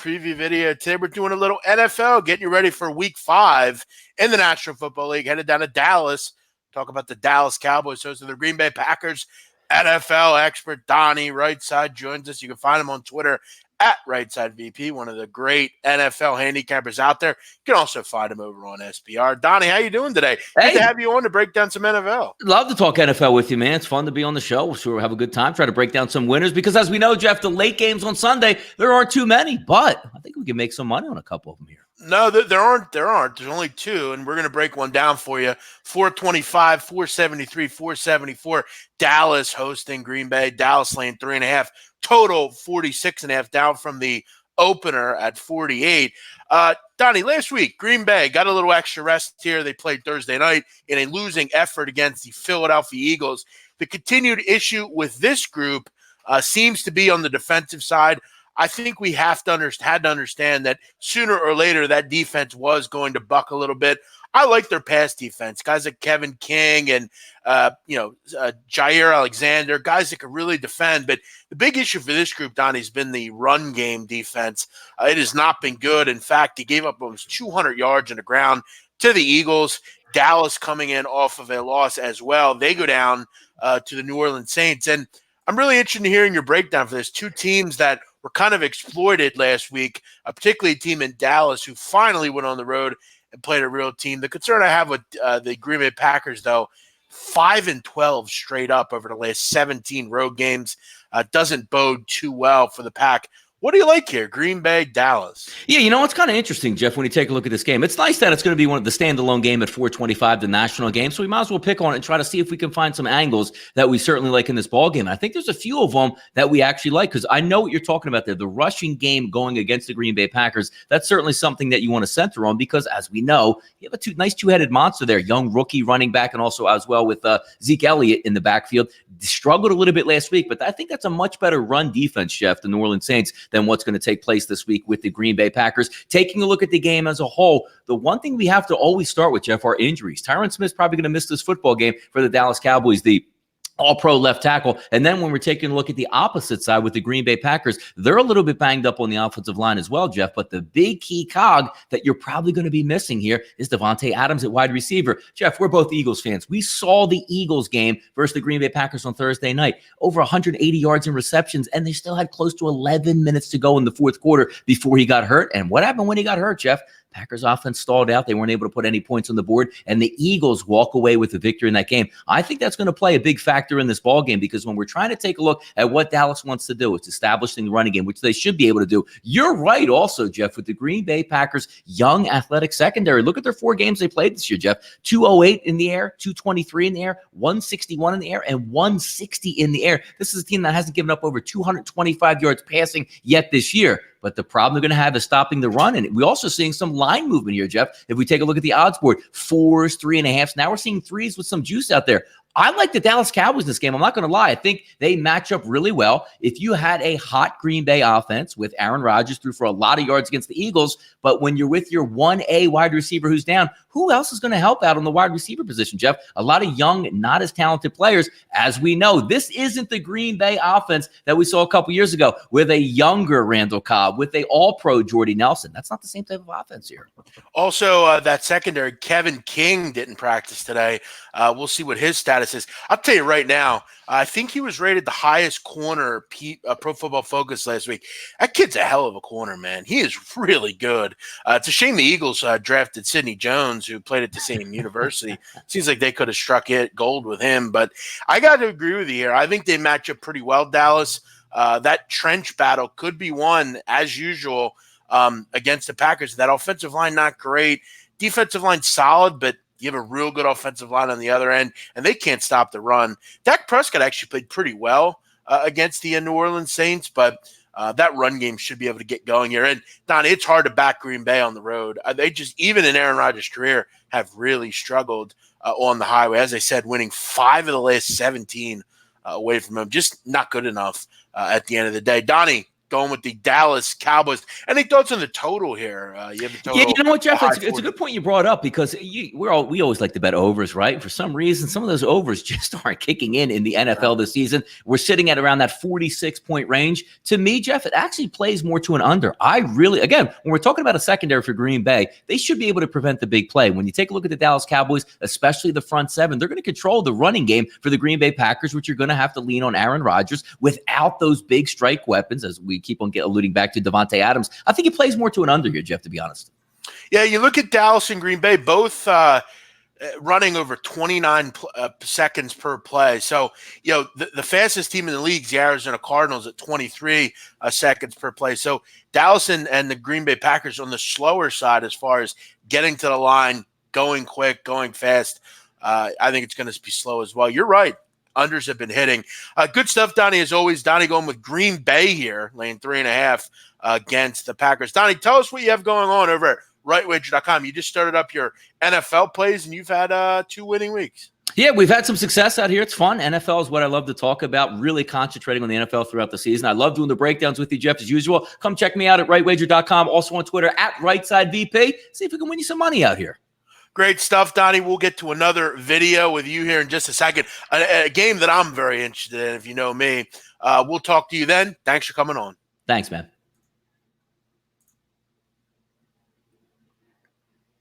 preview video. Today we're doing a little NFL, getting you ready for week 5 in the National Football League. Headed down to Dallas, talk about the Dallas Cowboys, host of the Green Bay Packers. NFL expert Donnie Rightside joins us. You can find him on Twitter at RightSideVP, one of the great NFL handicappers out there. You can also find him over on SBR. Donnie, how you doing today? Good to have you on to break down some NFL. Love to talk NFL with you, man. It's fun to be on the show. Sure, we'll have a good time. Try to break down some winners because, as we know, Jeff, the late games on Sunday, there aren't too many, but I think we can make some money on a couple of them here. No, there aren't. There's only 2, and we're going to break one down for you. 425, 473, 474. Dallas hosting Green Bay. Dallas laying 3.5. Total 46.5, down from the opener at 48. Donnie, last week, Green Bay got a little extra rest here. They played Thursday night in a losing effort against the Philadelphia Eagles. The continued issue with this group seems to be on the defensive side. I think we had to understand that sooner or later that defense was going to buck a little bit. I like their pass defense, guys like Kevin King and Jair Alexander, guys that can really defend. But the big issue for this group, Donnie, has been the run game defense. It has not been good. In fact, he gave up almost 200 yards on the ground to the Eagles. Dallas coming in off of a loss as well. They go down to the New Orleans Saints. And I'm really interested in hearing your breakdown for this. 2 teams that were kind of exploited last week, particularly a team in Dallas who finally went on the road and played a real team. The concern I have with the Green Bay Packers, though, 5-12 straight up over the last 17 road games doesn't bode too well for the Pack. What do you like here, Green Bay, Dallas? Yeah, it's kind of interesting, Jeff, when you take a look at this game. It's nice that it's going to be one of the standalone game at 425, the national game, so we might as well pick on it and try to see if we can find some angles that we certainly like in this ball game. I think there's a few of them that we actually like because I know what you're talking about there. The rushing game going against the Green Bay Packers, that's certainly something that you want to center on because, as we know, you have a nice two-headed monster there, young rookie running back and also as well with Zeke Elliott in the backfield. Struggled a little bit last week, but I think that's a much better run defense, Jeff, the New Orleans Saints, than what's going to take place this week with the Green Bay Packers. Taking a look at the game as a whole, the one thing we have to always start with, Jeff, are injuries. Tyron Smith's probably going to miss this football game for the Dallas Cowboys, the all-pro left tackle. And then when we're taking a look at the opposite side with the Green Bay Packers, they're a little bit banged up on the offensive line as well, Jeff. But the big key cog that you're probably going to be missing here is Devontae Adams at wide receiver. Jeff, we're both Eagles fans. We saw the Eagles game versus the Green Bay Packers on Thursday night. Over 180 yards in receptions, and they still had close to 11 minutes to go in the fourth quarter before he got hurt. And what happened when he got hurt, Jeff? Packers offense stalled out. They weren't able to put any points on the board, and the Eagles walk away with the victory in that game. I think that's going to play a big factor in this ball game because when we're trying to take a look at what Dallas wants to do, it's establishing the running game, which they should be able to do. You're right also, Jeff, with the Green Bay Packers' young athletic secondary. Look at their 4 games they played this year, Jeff. 208 in the air, 223 in the air, 161 in the air, and 160 in the air. This is a team that hasn't given up over 225 yards passing yet this year. But the problem they're going to have is stopping the run. And we're also seeing some line movement here, Jeff. If we take a look at the odds board, 4s, 3.5s. Now we're seeing 3s with some juice out there. I like the Dallas Cowboys in this game. I'm not going to lie. I think they match up really well. If you had a hot Green Bay offense with Aaron Rodgers threw for a lot of yards against the Eagles, but when you're with your 1A wide receiver who's down, who else is going to help out on the wide receiver position, Jeff? A lot of young, not as talented players. As we know, this isn't the Green Bay offense that we saw a couple years ago with a younger Randall Cobb, with a all-pro Jordy Nelson. That's not the same type of offense here. Also, that secondary, Kevin King didn't practice today. We'll see what his status is. I'll tell you right now, I think he was rated the highest corner Pro Football Focus last week. That kid's a hell of a corner, man. He is really good. It's a shame the Eagles drafted Sidney Jones, who played at the same university. Seems like they could have struck gold with him. But I got to agree with you here. I think they match up pretty well, Dallas. That trench battle could be won, as usual, against the Packers. That offensive line, not great. Defensive line, solid, but you have a real good offensive line on the other end, and they can't stop the run. Dak Prescott actually played pretty well against the New Orleans Saints, but that run game should be able to get going here. And, Don, it's hard to back Green Bay on the road. They just, even in Aaron Rodgers' career, have really struggled on the highway. As I said, winning 5 of the last 17 away from him. Just not good enough at the end of the day. Donnie, going with the Dallas Cowboys. Any thoughts on the total here? You have the total. Yeah, you know what, Jeff? It's a 40. good point you brought up because we always like to bet overs, right? For some reason, some of those overs just aren't kicking in the NFL this season. We're sitting at around that 46-point range. To me, Jeff, it actually plays more to an under. Again, when we're talking about a secondary for Green Bay, they should be able to prevent the big play. When you take a look at the Dallas Cowboys, especially the front seven, they're going to control the running game for the Green Bay Packers, which you're going to have to lean on Aaron Rodgers without those big strike weapons, as we keep on alluding back to Devontae Adams. I think it plays more to an under here, Jeff, to be honest. Yeah, you look at Dallas and Green Bay, both running over 29 seconds per play. So, the fastest team in the league is the Arizona Cardinals at 23 seconds per play. So Dallas and the Green Bay Packers on the slower side as far as getting to the line, going quick, going fast. I think it's going to be slow as well. You're right. Unders have been hitting. Good stuff, Donnie, as always. Donnie going with Green Bay here, laying 3.5 against the Packers. Donnie, tell us what you have going on over at rightwager.com. You just started up your NFL plays, and you've had 2 winning weeks. Yeah, we've had some success out here. It's fun. NFL is what I love to talk about, really concentrating on the NFL throughout the season. I love doing the breakdowns with you, Jeff, as usual. Come check me out at rightwager.com, also on Twitter at RightSideVP. See if we can win you some money out here. Great stuff, Donnie. We'll get to another video with you here in just a second. A game that I'm very interested in, if you know me. We'll talk to you then. Thanks for coming on. Thanks, man.